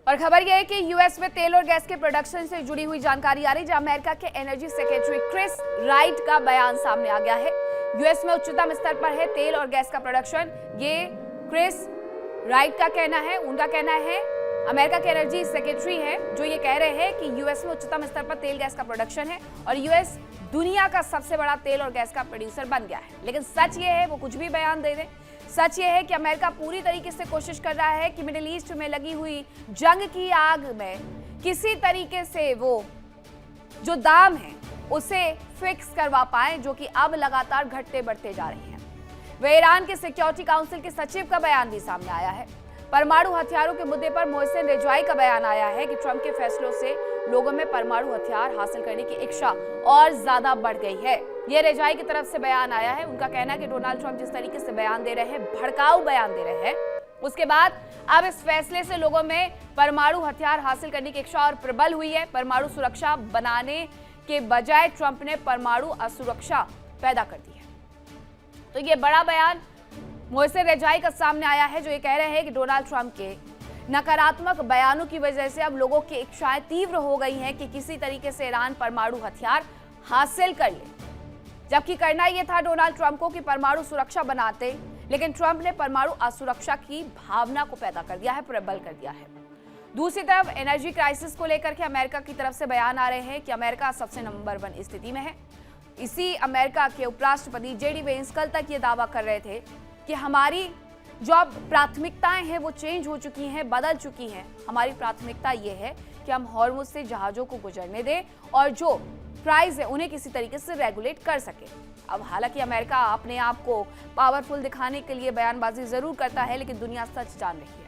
और खबर यह है कि यूएस में तेल और गैस के प्रोडक्शन से जुड़ी हुई जानकारी आ रही है, जहां अमेरिका के एनर्जी सेक्रेटरी क्रिस राइट का बयान सामने आ गया है। यूएस में उच्चतम स्तर पर है तेल और गैस का प्रोडक्शन, ये क्रिस राइट का कहना है। उनका कहना है, अमेरिका के एनर्जी सेक्रेटरी हैं जो ये कह रहे हैं कि यूएस में उच्चतम स्तर पर तेल गैस का प्रोडक्शन है और यूएस दुनिया का सबसे बड़ा तेल और गैस का प्रोड्यूसर बन गया है। लेकिन सच ये है, वो कुछ भी बयान दे दें, सच ये है कि अमेरिका पूरी तरीके से कोशिश कर रहा है कि मिडिल ईस्ट में लगी हुई जंग की आग में किसी तरीके से वो जो दाम है उसे फिक्स करवा पाए, जो कि अब लगातार घटते बढ़ते जा रहे हैं। वह ईरान के सिक्योरिटी काउंसिल के सचिव का बयान भी सामने आया है। परमाणु हथियारों के मुद्दे पर मोहसिन रेजाई का बयान आया है कि ट्रंप के फैसलों से लोगों में परमाणु हथियार हासिल करने की इच्छा और ज्यादा बढ़ गई है। यह रेजाई की तरफ से बयान आया है। उनका कहना है कि डोनाल्ड ट्रंप जिस तरीके से बयान दे रहे हैं, भड़काऊ बयान दे रहे हैं, उसके बाद अब इस फैसले से लोगों में परमाणु हथियार हासिल करने की इच्छा और प्रबल हुई है। परमाणु सुरक्षा बनाने के बजाय ट्रंप ने परमाणु असुरक्षा पैदा कर दी है। तो ये बड़ा बयान मोहसिन रेजाई का सामने आया है, जो ये कह रहे हैं कि डोनाल्ड ट्रंप के नकारात्मक बयानों की वजह से अब लोगों की इच्छाएं तीव्र हो गई हैं कि किसी तरीके से ईरान परमाणु हथियार हासिल कर ले, जबकि करना यह था डोनाल्ड ट्रंप को कि परमाणु सुरक्षा बनाते, लेकिन ट्रंप ने परमाणु असुरक्षा की भावना को पैदा कर दिया है, प्रबल कर दिया है। दूसरी तरफ एनर्जी क्राइसिस को लेकर के अमेरिका की तरफ से बयान आ रहे हैं कि अमेरिका सबसे नंबर 1 स्थिति में है। इसी अमेरिका के उपराष्ट्रपति जेडी वेंस कल तक ये दावा कर रहे थे कि हमारी जो अब प्राथमिकताएं हैं वो चेंज हो चुकी हैं, बदल चुकी हैं। हमारी प्राथमिकता ये है कि हम हॉर्मुज से जहाजों को गुजरने दें और जो प्राइस है उन्हें किसी तरीके से रेगुलेट कर सके। अब हालांकि अमेरिका अपने आप को पावरफुल दिखाने के लिए बयानबाजी जरूर करता है, लेकिन दुनिया सच जान रही है।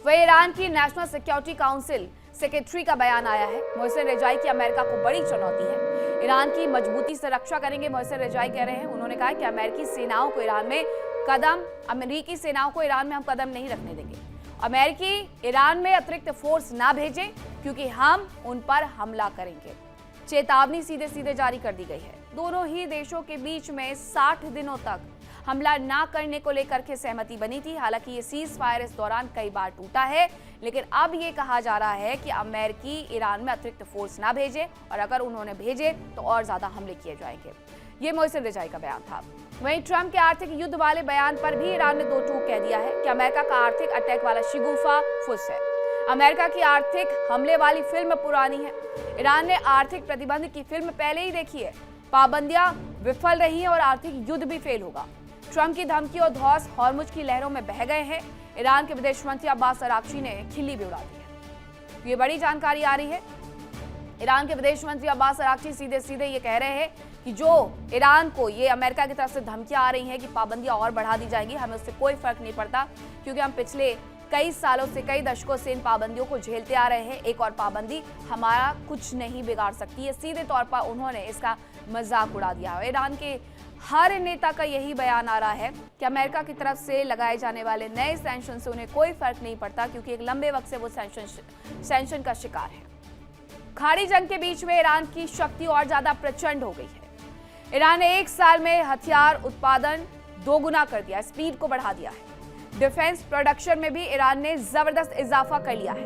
वह ईरान की नेशनल सिक्योरिटी काउंसिल सेक्रेटरी का बयान आया है। मोहसिन रेजाई की अमेरिका को बड़ी चुनौती है, ईरान की मजबूती से रक्षा करेंगे, मोहसिन रेजाई कह रहे हैं। उन्होंने कहा कि अमेरिकी सेनाओं को ईरान में हम कदम नहीं रखने देंगे। अमेरिकी ईरान में अतिरिक्त फोर्स ना भेजें क्योंकि हम उन पर हमला करेंगे। चेतावनी सीधे सीधे जारी कर दी गई है। दोनों ही देशों के बीच में 60 दिनों तक हमला ना करने को लेकर के सहमति बनी थी। हालांकि ये सीज फायर इस दौरान कई बार टूटा है, लेकिन अब ये कहा जा रहा है कि अमेरिकी ईरान में अतिरिक्त फोर्स ना भेजे और अगर उन्होंने भेजे तो और ज्यादा हमले किए जाएंगे। ये मोहसिन रेजाई का बयान था। वहीं ट्रंप के आर्थिक युद्ध वाले बयान पर भी ईरान ने दो टूक कह दिया है कि अमेरिका का आर्थिक अटैक वाला शिगुफा फुस है। अमेरिका की आर्थिक हमले वाली फिल्म पुरानी है। ईरान ने आर्थिक प्रतिबंध की फिल्म पहले ही देखी है। पाबंदियां विफल रही हैं और आर्थिक युद्ध भी फेल होगा। ट्रंप की धमकी और धौस हॉर्मुज की लहरों में बह गए हैं। ईरान के विदेश मंत्री अब्बास अराक्ची ने खिल्ली भी उड़ा दी है। ये बड़ी जानकारी आ रही है। ईरान के विदेश मंत्री अब्बास अराक्ची सीधे सीधे ये कह रहे हैं कि जो ईरान को ये अमेरिका की तरफ से धमकियां आ रही हैं कि पाबंदियां और बढ़ा दी जाएंगी, हमें उससे कोई फर्क नहीं पड़ता, क्योंकि हम पिछले कई सालों से, कई दशकों से इन पाबंदियों को झेलते आ रहे हैं। एक और पाबंदी हमारा कुछ नहीं बिगाड़ सकती है। सीधे तौर पर उन्होंने इसका मजाक उड़ा दिया है। ईरान के हर नेता का यही बयान आ रहा है कि अमेरिका की तरफ से लगाए जाने वाले नए सैंक्शन से उन्हें कोई फर्क नहीं पड़ता, क्योंकि एक लंबे वक्त से वो सैंक्शन का शिकार है। खाड़ी जंग के बीच में ईरान की शक्ति और ज्यादा प्रचंड हो गई है। ईरान ने 1 साल में हथियार उत्पादन 2 गुना कर दिया, स्पीड को बढ़ा दिया है। डिफेंस प्रोडक्शन में भी ईरान ने जबरदस्त इजाफा कर लिया है।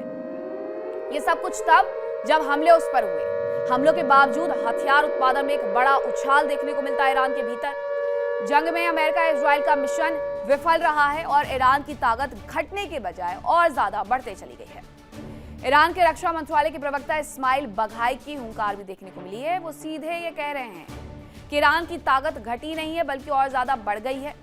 ये सब कुछ तब जब हमले उस पर हुए। हमलों के बावजूद हथियार उत्पादन में एक बड़ा उछाल देखने को मिलता है ईरान के भीतर। जंग में अमेरिका इजराइल का मिशन विफल रहा है और ईरान की ताकत घटने के बजाय और ज्यादा बढ़ते चली गई है। ईरान के रक्षा मंत्रालय के प्रवक्ता इस्माइल बघाई की हुंकार भी देखने को मिली है। वो सीधे ये कह रहे हैं कि ईरान की ताकत घटी नहीं है बल्कि और ज्यादा बढ़ गई है।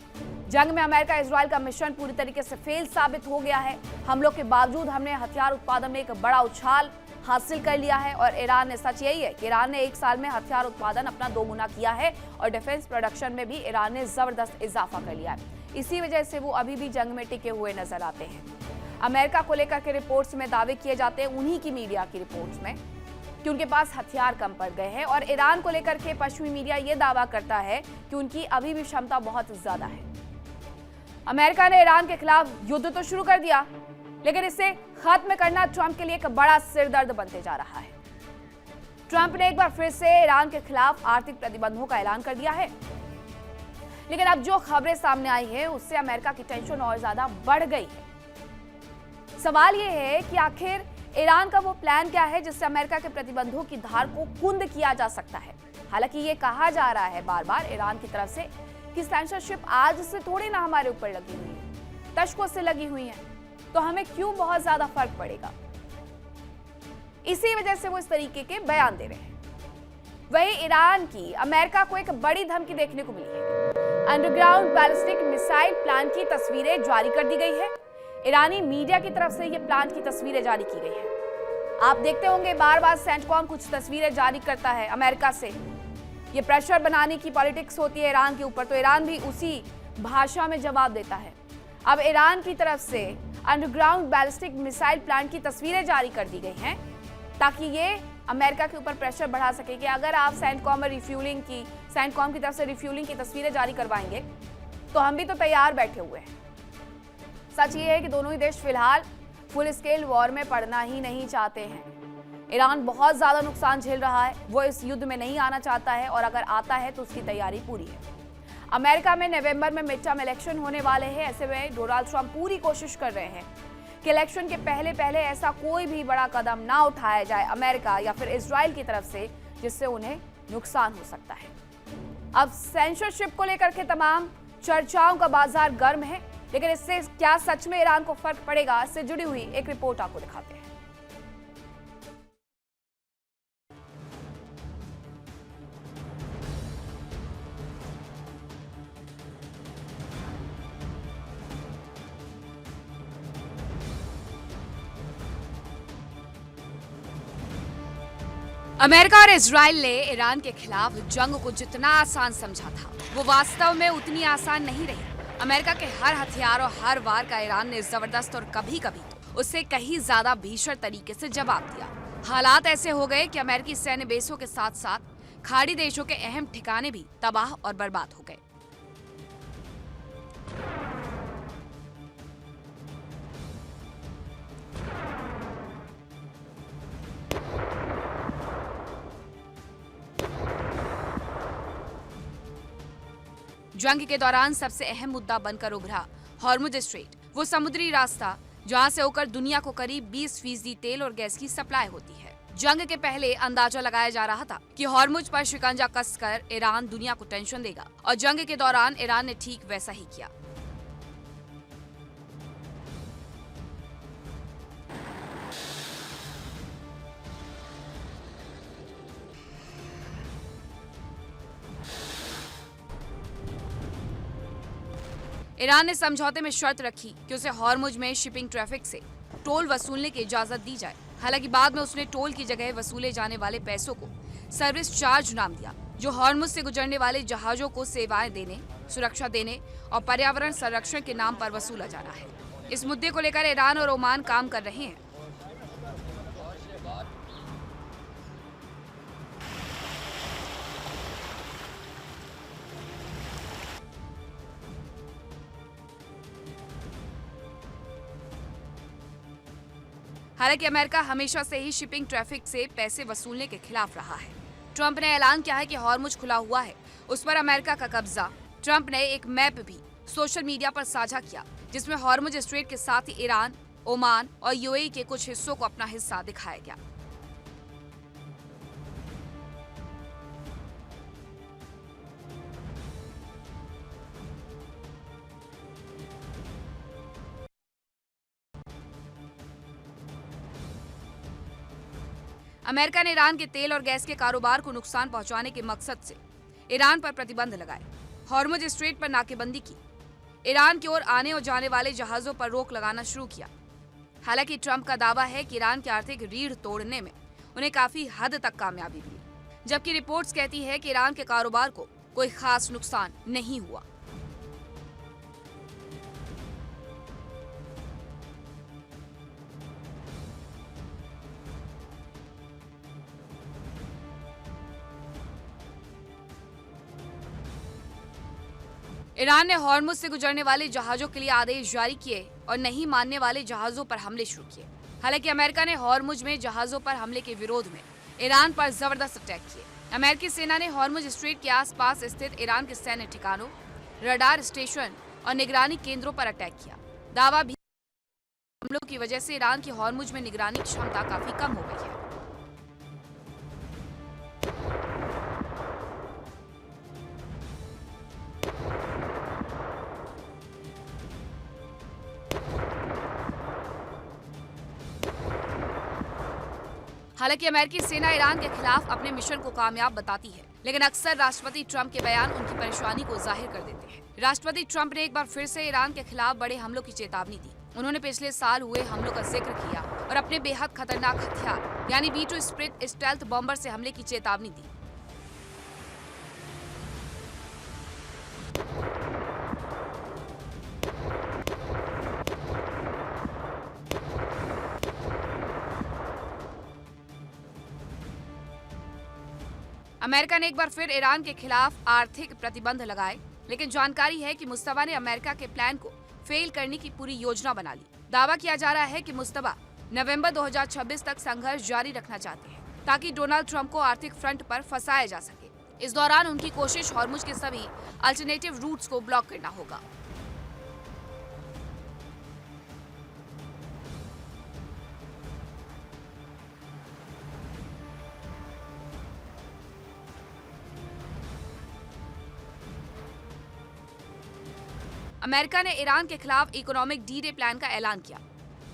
जंग में अमेरिका इजराइल का मिशन पूरी तरीके से फेल साबित हो गया है। हमलों के बावजूद हमने हथियार उत्पादन में एक बड़ा उछाल हासिल कर लिया है और ईरान ने, सच यही है कि ईरान ने 1 साल में हथियार उत्पादन अपना 2 गुना किया है और डिफेंस प्रोडक्शन में भी ईरान ने जबरदस्त इजाफा कर लिया है। इसी वजह से वो अभी भी जंग में टिके हुए नजर आते हैं। अमेरिका को लेकर के रिपोर्ट्स में दावे किए जाते हैं, उन्हीं की मीडिया की रिपोर्ट्स में, कि उनके पास हथियार कम पड़ गए हैं। और ईरान को लेकर के पश्चिमी मीडिया ये दावा करता है कि उनकी अभी भी क्षमता बहुत ज्यादा है। अमेरिका ने ईरान के खिलाफ युद्ध तो शुरू कर दिया, लेकिन इसे खत्म करना ट्रंप के लिए एक बड़ा सिरदर्द बनते जा रहा है। ट्रंप ने एक बार फिर से ईरान के खिलाफ आर्थिक प्रतिबंधों का ऐलान कर दिया है, लेकिन अब जो खबरें सामने आई है उससे अमेरिका की टेंशन और ज्यादा बढ़ गई है। सवाल ये है कि आखिर ईरान का वो प्लान क्या है जिससे अमेरिका के प्रतिबंधों की धार को कुंद किया जा सकता है। हालांकि ये कहा जा रहा है बार बार ईरान की तरफ से कि सेंसरशिप आज से थोड़ी ना हमारे ऊपर लगी हुई है, दशकों से लगी हुई है, तो हमें क्यों बहुत ज्यादा फर्क पड़ेगा। इसी वजह से वो इस तरीके के बयान दे रहे हैं। वहीं ईरान की अमेरिका को एक बड़ी धमकी देखने को मिली है। अंडरग्राउंड बैलिस्टिक मिसाइल प्लान की तस्वीरें जारी कर दी गई है। ईरानी मीडिया की तरफ से ये प्लान की तस्वीरें जारी की गई हैं। आप देखते होंगे बार बार सेंटकॉम कुछ तस्वीरें जारी करता है अमेरिका से। ये प्रेशर बनाने की पॉलिटिक्स होती है ईरान के ऊपर, तो ईरान भी उसी भाषा में जवाब देता है। अब ईरान की तरफ से अंडरग्राउंड बैलिस्टिक मिसाइल प्लान की तस्वीरें जारी कर दी गई हैं ताकि ये अमेरिका के ऊपर प्रेशर बढ़ा सके कि अगर आप सेंटकॉम की तरफ से रिफ्यूलिंग की तस्वीरें जारी करवाएंगे तो हम भी तो तैयार बैठे हुए हैं। सच ये है कि दोनों ही देश फिलहाल फुल स्केल वॉर में पड़ना ही नहीं चाहते हैं। ईरान बहुत ज्यादा नुकसान झेल रहा है, वो इस युद्ध में नहीं आना चाहता है और अगर आता है तो उसकी तैयारी पूरी है। अमेरिका में नवंबर में मिडटर्म इलेक्शन होने वाले हैं। ऐसे में डोनाल्ड ट्रंप पूरी कोशिश कर रहे हैं कि इलेक्शन के पहले पहले ऐसा कोई भी बड़ा कदम ना उठाया जाए अमेरिका या फिर इजराइल की तरफ से जिससे उन्हें नुकसान हो सकता है। अब सेंसरशिप को लेकर के तमाम चर्चाओं का बाजार गर्म है, लेकिन इससे क्या सच में ईरान को फर्क पड़ेगा, इससे जुड़ी हुई एक रिपोर्ट आपको दिखाते हैं। अमेरिका और इजराइल ने ईरान के खिलाफ जंग को जितना आसान समझा था वो वास्तव में उतनी आसान नहीं रही। अमेरिका के हर हथियार और हर वार का ईरान ने जबरदस्त और कभी कभी उससे कहीं ज्यादा भीषण तरीके से जवाब दिया। हालात ऐसे हो गए कि अमेरिकी सैन्य बेसों के साथ साथ खाड़ी देशों के अहम ठिकाने भी तबाह और बर्बाद हो गए। जंग के दौरान सबसे अहम मुद्दा बनकर उभरा हॉर्मुज स्ट्रेट, वो समुद्री रास्ता जहां से होकर दुनिया को करीब 20% तेल और गैस की सप्लाई होती है। जंग के पहले अंदाजा लगाया जा रहा था कि हॉर्मुज पर शिकंजा कसकर ईरान दुनिया को टेंशन देगा और जंग के दौरान ईरान ने ठीक वैसा ही किया। ईरान ने समझौते में शर्त रखी कि उसे हॉर्मुज में शिपिंग ट्रैफिक से टोल वसूलने की इजाजत दी जाए। हालांकि बाद में उसने टोल की जगह वसूले जाने वाले पैसों को सर्विस चार्ज नाम दिया, जो हॉर्मुज से गुजरने वाले जहाजों को सेवाएं देने, सुरक्षा देने और पर्यावरण संरक्षण के नाम पर वसूला जाना है। इस मुद्दे को लेकर ईरान और ओमान काम कर रहे हैं। हालांकि अमेरिका हमेशा से ही शिपिंग ट्रैफिक से पैसे वसूलने के खिलाफ रहा है। ट्रंप ने ऐलान किया है कि हॉर्मुज खुला हुआ है, उस पर अमेरिका का कब्जा। ट्रंप ने एक मैप भी सोशल मीडिया पर साझा किया जिसमें हॉर्मुज स्ट्रेट के साथ ही ईरान, ओमान और यूएई के कुछ हिस्सों को अपना हिस्सा दिखाया गया। अमेरिका ने ईरान के तेल और गैस के कारोबार को नुकसान पहुंचाने के मकसद से ईरान पर प्रतिबंध लगाए, हॉर्मुज स्ट्रेट पर नाकेबंदी की, ईरान की ओर आने और जाने वाले जहाजों पर रोक लगाना शुरू किया। हालांकि ट्रंप का दावा है कि ईरान की आर्थिक रीढ़ तोड़ने में उन्हें काफी हद तक कामयाबी मिली, जबकि रिपोर्ट्स कहती है कि ईरान के कारोबार को कोई खास नुकसान नहीं हुआ। ईरान ने हॉर्मुज से गुजरने वाले जहाजों के लिए आदेश जारी किए और नहीं मानने वाले जहाजों पर हमले शुरू किए। हालांकि अमेरिका ने हॉर्मुज में जहाजों पर हमले के विरोध में ईरान पर जबरदस्त अटैक किए। अमेरिकी सेना ने हॉर्मुज स्ट्रेट के आसपास स्थित ईरान के सैन्य ठिकानों, रडार स्टेशन और निगरानी केंद्रों पर अटैक किया। दावा भी हमलों की वजह से ईरान की हॉर्मुज में निगरानी क्षमता काफी कम हो गई है। हालांकि अमेरिकी सेना ईरान के खिलाफ अपने मिशन को कामयाब बताती है, लेकिन अक्सर राष्ट्रपति ट्रंप के बयान उनकी परेशानी को जाहिर कर देते हैं। राष्ट्रपति ट्रंप ने एक बार फिर से ईरान के खिलाफ बड़े हमलों की चेतावनी दी। उन्होंने पिछले साल हुए हमलों का जिक्र किया और अपने बेहद खतरनाक हथियार यानी B-2 स्प्लिट स्टेल्थ बॉम्बर से हमले की चेतावनी दी। अमेरिका ने एक बार फिर ईरान के खिलाफ आर्थिक प्रतिबंध लगाए, लेकिन जानकारी है कि मुस्तफा ने अमेरिका के प्लान को फेल करने की पूरी योजना बना ली। दावा किया जा रहा है कि मुस्तफा नवंबर 2026 तक संघर्ष जारी रखना चाहते हैं ताकि डोनाल्ड ट्रंप को आर्थिक फ्रंट पर फंसाया जा सके। इस दौरान उनकी कोशिश हॉर्मुज के सभी अल्टरनेटिव रूट्स को ब्लॉक करना होगा। अमेरिका ने ईरान के खिलाफ इकोनॉमिक डी-डे प्लान का ऐलान किया,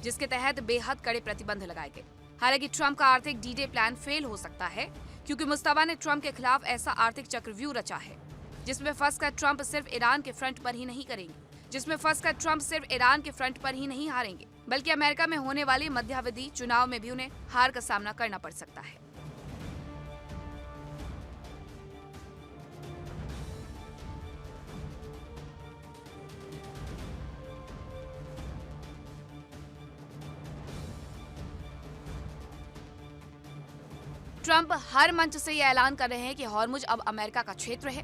जिसके तहत बेहद कड़े प्रतिबंध लगाए गए। हालांकि ट्रंप का आर्थिक डी-डे प्लान फेल हो सकता है, क्योंकि मुस्तफा ने ट्रंप के खिलाफ ऐसा आर्थिक चक्रव्यूह रचा है जिसमें फंसकर ट्रंप सिर्फ ईरान के फ्रंट पर ही नहीं हारेंगे, बल्कि अमेरिका में होने वाले मध्यावधि चुनाव में भी उन्हें हार का सामना करना पड़ सकता है। ट्रंप हर मंच से यह ऐलान कर रहे हैं कि हॉर्मुज अब अमेरिका का क्षेत्र है,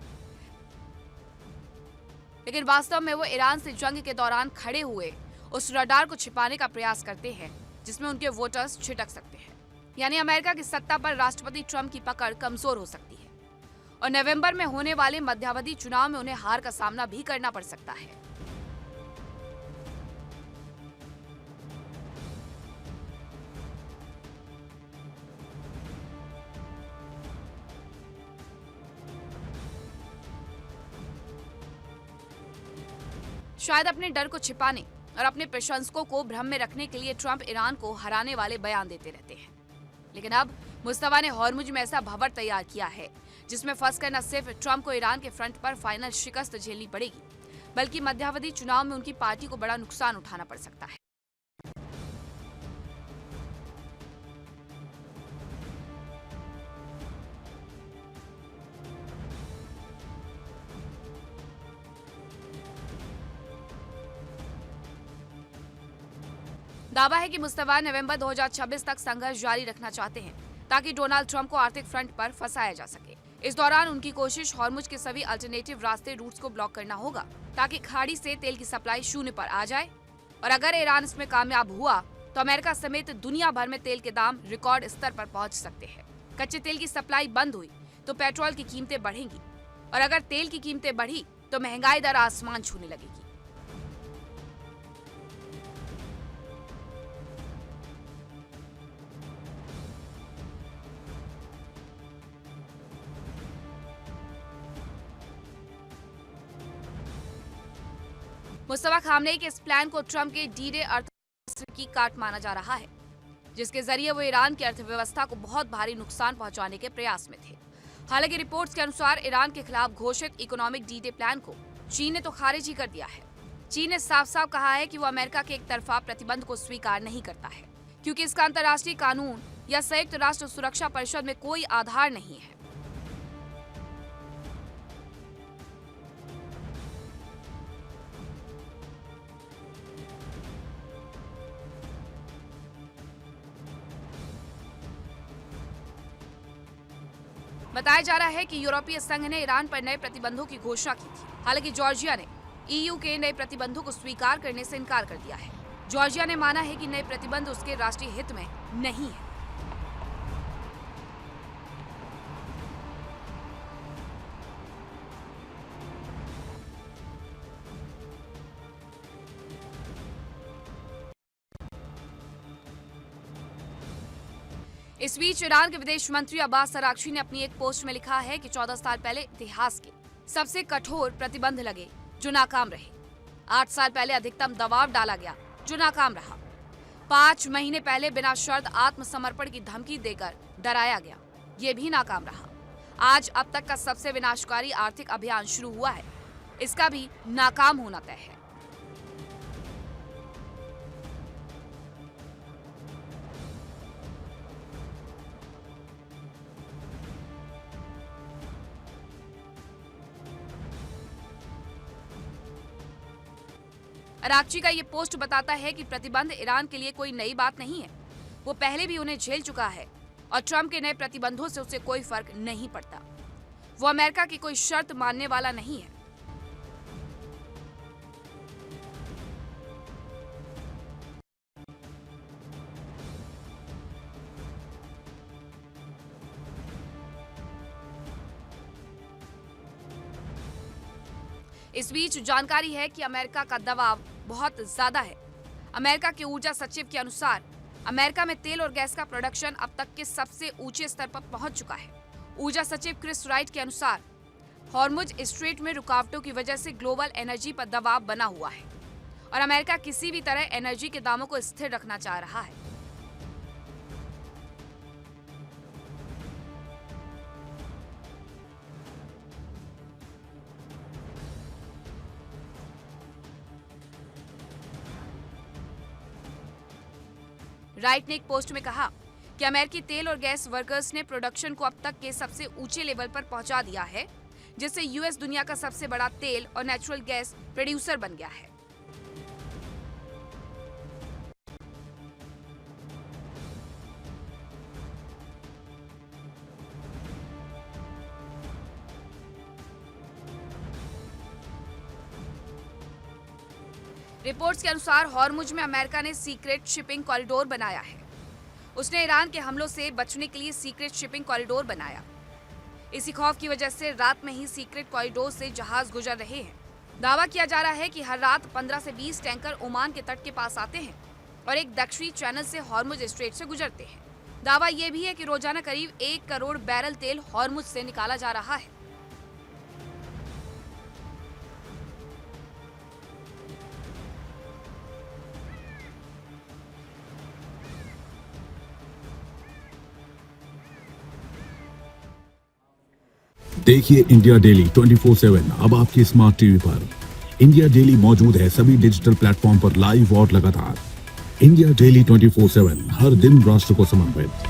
लेकिन वास्तव में वो ईरान से जंग के दौरान खड़े हुए उस रडार को छिपाने का प्रयास करते हैं जिसमें उनके वोटर्स छिटक सकते हैं। यानी अमेरिका की सत्ता पर राष्ट्रपति ट्रंप की पकड़ कमजोर हो सकती है और नवंबर में होने वाले मध्यावधि चुनाव में उन्हें हार का सामना भी करना पड़ सकता है। शायद अपने डर को छिपाने और अपने प्रशंसकों को भ्रम में रखने के लिए ट्रंप ईरान को हराने वाले बयान देते रहते हैं, लेकिन अब मुस्तफा ने हॉर्मुज में ऐसा भंवर तैयार किया है जिसमें फंसकर न सिर्फ ट्रंप को ईरान के फ्रंट पर फाइनल शिकस्त झेलनी पड़ेगी, बल्कि मध्यावधि चुनाव में उनकी पार्टी को बड़ा नुकसान उठाना पड़ सकता है। दावा है कि मुस्तफा नवंबर 2026 तक संघर्ष जारी रखना चाहते हैं ताकि डोनाल्ड ट्रंप को आर्थिक फ्रंट पर फंसाया जा सके। इस दौरान उनकी कोशिश हॉर्मुज के सभी अल्टरनेटिव रास्ते रूट्स को ब्लॉक करना होगा ताकि खाड़ी से तेल की सप्लाई शून्य पर आ जाए, और अगर ईरान इसमें कामयाब हुआ तो अमेरिका समेत दुनिया भर में तेल के दाम रिकॉर्ड स्तर पर पहुंच सकते हैं। कच्चे तेल की सप्लाई बंद हुई तो पेट्रोल की कीमतें बढ़ेंगी, और अगर तेल की कीमतें बढ़ी तो महंगाई दर आसमान छूने लगेगी। मुस्तफा खामनेई के इस प्लान को ट्रंप के डी-डे अर्थशास्त्र की काट माना जा रहा है, जिसके जरिए वो ईरान की अर्थव्यवस्था को बहुत भारी नुकसान पहुंचाने के प्रयास में थे। हालांकि रिपोर्ट्स के अनुसार ईरान के खिलाफ घोषित इकोनॉमिक डी-डे प्लान को चीन ने तो खारिज ही कर दिया है। चीन ने साफ साफ कहा है कि वो अमेरिका के एक तरफा प्रतिबंध को स्वीकार नहीं करता है, क्योंकि इसका अंतर्राष्ट्रीय कानून या संयुक्त राष्ट्र सुरक्षा परिषद में कोई आधार नहीं है। बताया जा रहा है कि यूरोपीय संघ ने ईरान पर नए प्रतिबंधों की घोषणा की थी। हालांकि जॉर्जिया ने EU के नए प्रतिबंधों को स्वीकार करने से इनकार कर दिया है। जॉर्जिया ने माना है कि नए प्रतिबंध उसके राष्ट्रीय हित में नहीं है। इस बीच ईरान के विदेश मंत्री अब्बास अराक्ची ने अपनी एक पोस्ट में लिखा है कि 14 साल पहले इतिहास के सबसे कठोर प्रतिबंध लगे जो नाकाम रहे। 8 साल पहले अधिकतम दबाव डाला गया जो नाकाम रहा। 5 महीने पहले बिना शर्त आत्मसमर्पण की धमकी देकर डराया गया, ये भी नाकाम रहा। आज अब तक का सबसे विनाशकारी आर्थिक अभियान शुरू हुआ है, इसका भी नाकाम होना तय है। अराक्ची का ये पोस्ट बताता है कि प्रतिबंध ईरान के लिए कोई नई बात नहीं है, वो पहले भी उन्हें झेल चुका है और ट्रंप के नए प्रतिबंधों से उसे कोई फर्क नहीं पड़ता। वो अमेरिका की कोई शर्त मानने वाला नहीं है। इस बीच जानकारी है कि अमेरिका का दबाव बहुत ज्यादा है। अमेरिका के ऊर्जा सचिव के अनुसार अमेरिका में तेल और गैस का प्रोडक्शन अब तक के सबसे ऊंचे स्तर पर पहुंच चुका है। ऊर्जा सचिव क्रिस राइट के अनुसार हॉर्मुज स्ट्रेट में रुकावटों की वजह से ग्लोबल एनर्जी पर दबाव बना हुआ है और अमेरिका किसी भी तरह एनर्जी के दामों को स्थिर रखना चाह रहा है। राइट ने एक पोस्ट में कहा कि अमेरिकी तेल और गैस वर्कर्स ने प्रोडक्शन को अब तक के सबसे ऊंचे लेवल पर पहुंचा दिया है, जिससे यूएस दुनिया का सबसे बड़ा तेल और नेचुरल गैस प्रोड्यूसर बन गया है। रिपोर्ट्स के अनुसार हॉर्मुज में अमेरिका ने सीक्रेट शिपिंग कॉरिडोर बनाया है। उसने ईरान के हमलों से बचने के लिए सीक्रेट शिपिंग कॉरिडोर बनाया। इसी खौफ की वजह से रात में ही सीक्रेट कॉरिडोर से जहाज गुजर रहे हैं। दावा किया जा रहा है कि हर रात 15 से 20 टैंकर ओमान के तट के पास आते हैं और एक दक्षिणी चैनल से हॉर्मुज स्ट्रेट से गुजरते हैं। दावा यह भी है कि रोजाना करीब 1 करोड़ बैरल तेल हॉर्मुज से निकाला जा रहा है। देखिए इंडिया डेली 24/7 अब आपके स्मार्ट टीवी पर। इंडिया डेली मौजूद है सभी डिजिटल प्लेटफॉर्म पर लाइव और लगातार। इंडिया डेली 24/7 हर दिन राष्ट्र को समर्पित।